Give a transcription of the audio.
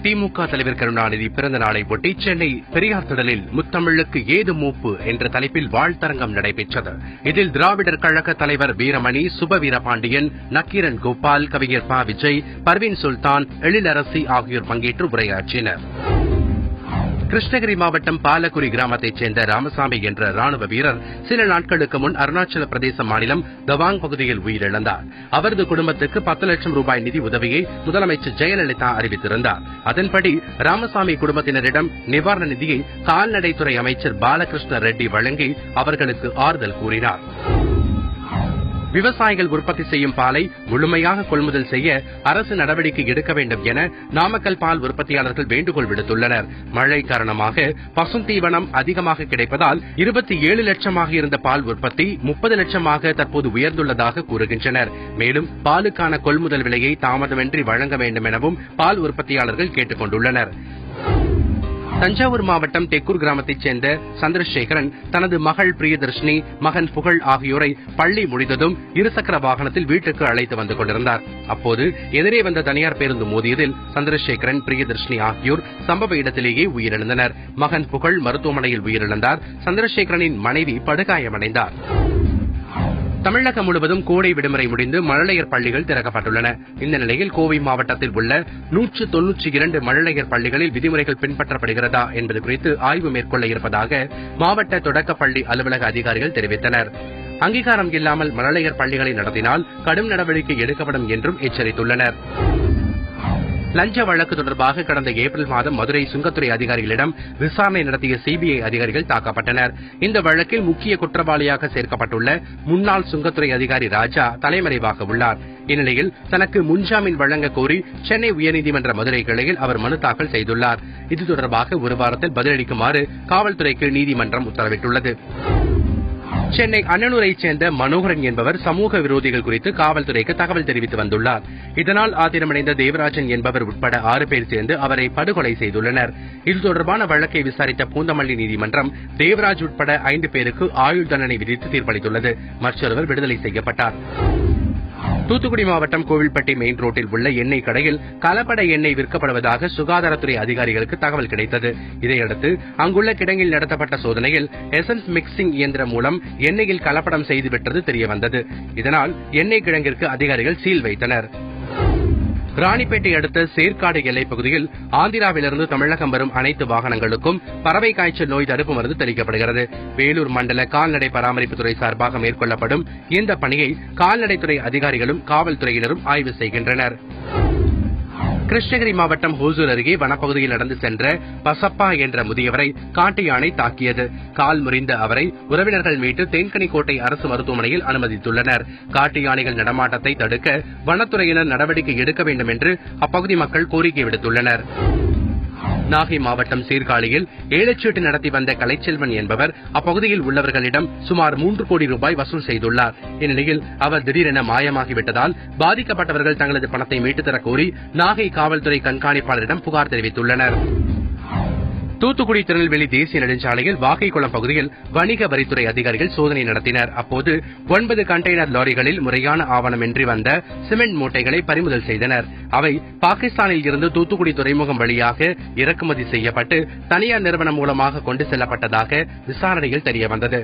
திமுக தலைவர் கருணாநிதி பிறந்த நாளை ஒட்டி சென்னை பெரியார் திடலில் முத்தமிழுக்கு ஏது மூப்பு என்ற தலைப்பில் வாழ்த்தரங்கம் நடைபெற்றது. இதில் திராவிடர் கழக தலைவர் வீரமணி, சுப வீரபாண்டியன், நக்கீரன் கோபால், கவிஞர் ப. விஜய், பர்வீன் சுல்தான், எழிலரசி ஆகியோர் பங்கேற்று உரையாற்றினர். கிருஷ்ணகிரி மாவட்டம் பாலக்குடி கிராமத்தைச் சேர்ந்த ராமசாமி என்ற ராணுவ வீரர் சில நாட்களுக்கு முன் அருணாச்சல பிரதேச மாநிலம் தவாங் பகுதியில் உயிரிழந்தார். அவரது குடும்பத்துக்கு 10 லட்சம் ரூபாய் நிதி உதவியை முதலமைச்சர் ஜெயலலிதா அறிவித்திருந்தார். அதன்படி ராமசாமி குடும்பத்தினரிடம் நிவாரண நிதியை கால்நடைத்துறை அமைச்சர் பாலகிருஷ்ண ரெட்டி வழங்கி அவர்களுக்கு ஆறுதல் கூறினார். விவசாயிகள் உற்பத்தி செய்யும் பாலை முழுமையாக கொள்முதல் செய்ய அரசு நடவடிக்கை எடுக்க வேண்டும் என நாமக்கல் பால் உற்பத்தியாளர்கள் வேண்டுகோள் விடுத்துள்ளனர். மழை காரணமாக பசுந்தீவனம் அதிகமாக கிடைப்பதால் 27 லட்சமாக இருந்த பால் உற்பத்தி 30 லட்சமாக தற்போது உயர்ந்துள்ளதாக கூறுகின்றனர். மேலும் பாலுக்கான கொள்முதல் விலையை தாமதமின்றி வழங்க வேண்டும் எனவும் பால் உற்பத்தியாளர்கள் கேட்டுக் கொண்டுள்ளனர். தஞ்சாவூர் மாவட்டம் தெக்கூர் கிராமத்தைச் சேர்ந்த சந்திரசேகரன் தனது மகள் பிரியதர்ஷினி, மகன் புகழ் ஆகியோரை பள்ளி முடிந்ததும் இருசக்கர வாகனத்தில் வீட்டுக்கு அழைத்து வந்து கொண்டிருந்தார். அப்போது எதிரே வந்த தனியார் பேருந்து மோதியதில் சந்திரசேகரன், பிரியதர்ஷினி ஆகியோர் சம்பவ இடத்திலேயே உயிரிழந்தனர். மகன் புகழ் மருத்துவமனையில் உயிரிழந்தார். சந்திரசேகரனின் மனைவி படுகாயமடைந்தார். தமிழகம் முழுவதும் கோடை விடுமுறை முடிந்து மழலையர் பள்ளிகள் திறக்கப்பட்டுள்ளன. இந்த நிலையில் கோவை மாவட்டத்தில் உள்ள 192 மழலையர் பள்ளிகளில் விதிமுறைகள் பின்பற்றப்படுகிறதா என்பது குறித்து ஆய்வு மேற்கொள்ள இருப்பதாக மாவட்ட தொடக்கப்பள்ளி அலுவலக அதிகாரிகள் தெரிவித்தனர். அங்கீகாரம் இல்லாமல் மழலையர் பள்ளிகளை நடத்தினால் கடும் நடவடிக்கை எடுக்கப்படும் என்றும் எச்சரித்துள்ளனர். லஞ்ச வழக்கு தொடர்பாக கடந்த ஏப்ரல் மாதம் மதுரை சுங்கத்துறை அதிகாரிகளிடம் விசாரணை நடத்திய சிபிஐ அதிகாரிகள் தாக்கப்பட்டனர். இந்த வழக்கில் முக்கிய குற்றவாளியாக சேர்க்கப்பட்டுள்ள முன்னாள் சுங்கத்துறை அதிகாரி ராஜா தலைமறைவாக உள்ளார். இந்நிலையில் தனக்கு முன்ஜாமீன் வழங்க கோரி சென்னை உயர்நீதிமன்ற மதுரை கிளையில் அவர் மனு தாக்கல் செய்துள்ளார். இது தொடர்பாக ஒரு வாரத்தில் பதிலளிக்குமாறு காவல்துறைக்கு நீதிமன்றம் உத்தரவிட்டுள்ளது. சென்னை அண்ணனூரைச் சேர்ந்த மனோகரன் என்பவர் சமூக விரோதிகள் குறித்து காவல்துறைக்கு தகவல் தெரிவித்து வந்துள்ளார். இதனால் ஆத்திரமடைந்த தேவராஜன் என்பவர் உட்பட 6 பேர் சேர்ந்து அவரை படுகொலை செய்துள்ளனர். இது தொடர்பான வழக்கை விசாரித்த பூந்தமல்லி நீதிமன்றம் தேவராஜ் உட்பட 5 பேருக்கு ஆயுள் தண்டனை விதித்து தீர்ப்பளித்துள்ளது. மற்றொருவர் விடுதலை செய்யப்பட்டார். தூத்துக்குடி மாவட்டம் கோவில்பட்டி மெயின் ரோட்டில் உள்ள எண்ணெய் கடையில் கலப்பட எண்ணெய் விற்கப்படுவதாக சுகாதாரத்துறை அதிகாரிகளுக்கு தகவல் கிடைத்தது. இதையடுத்து அங்குள்ள கிடங்கில் நடத்தப்பட்ட சோதனையில் எசன்ஸ் மிக்சிங் இயந்திரம் மூலம் எண்ணெயில் கலப்படம் செய்து விட்டது தெரியவந்தது. இதனால் எண்ணெய் கிடங்கிற்கு அதிகாரிகள் சீல் வைத்தனர். ராணிப்பேட்டை அடுத்த சேர்க்காடு எல்லைப் பகுதியில் ஆந்திராவிலிருந்து தமிழகம் வரும் அனைத்து வாகனங்களுக்கும் பறவை காய்ச்சல் நோய் தடுப்பு மருந்து தெளிக்கப்படுகிறது. வேலூர் மண்டல கால்நடை பராமரிப்புத்துறை சார்பாக மேற்கொள்ளப்படும் இந்த பணியை கால்நடைத்துறை அதிகாரிகளும் காவல்துறையினரும் ஆய்வு செய்கின்றனர். கிருஷ்ணகிரி மாவட்டம் ஹோசூர் அருகே வனப்பகுதியில் நடந்து சென்ற பசப்பா என்ற முதியவரை காட்டு யானை தாக்கியது. கால் முறிந்த அவரை உறவினர்கள் மீட்டு தேன்கனிக்கோட்டை அரசு மருத்துவமனையில் அனுமதித்துள்ளனர். காட்டு யானைகள் நடமாட்டத்தை தடுக்க வனத்துறையினர் நடவடிக்கை எடுக்க வேண்டும் என்று அப்பகுதி மக்கள் கோரிக்கை விடுத்துள்ளனர். நாகை மாவட்டம் சீர்காழியில் ஏலச்சீட்டு நடத்தி வந்த கலைச்செல்வன் என்பவர் அப்பகுதியில் உள்ளவர்களிடம் சுமார் 3 கோடி ரூபாய் வசூல் செய்துள்ளார். இந்நிலையில் அவர் திடீரென மாயமாகிவிட்டதால் பாதிக்கப்பட்டவர்கள் தங்களது பணத்தை மீட்டுத் தரக் கோரி நாகை காவல்துறை கண்காணிப்பாளரிடம் புகார் தெரிவித்துள்ளனர். தூத்துக்குடி திருநெல்வேலி தேசிய நெடுஞ்சாலையில் வாகைக்குளம் பகுதியில் வணிக வரித்துறை அதிகாரிகள் சோதனை நடத்தினர். அப்போது 9 கண்டெய்னர் லாரிகளில் முறையான ஆவணமின்றி வந்த சிமெண்ட் மூட்டைகளை பறிமுதல் செய்தனர். அவை பாகிஸ்தானில் இருந்து தூத்துக்குடி துறைமுகம் வழியாக இறக்குமதி செய்யப்பட்டு தனியார் நிறுவனம் மூலமாக கொண்டு செல்லப்பட்டதாக விசாரணையில் தெரியவந்தது.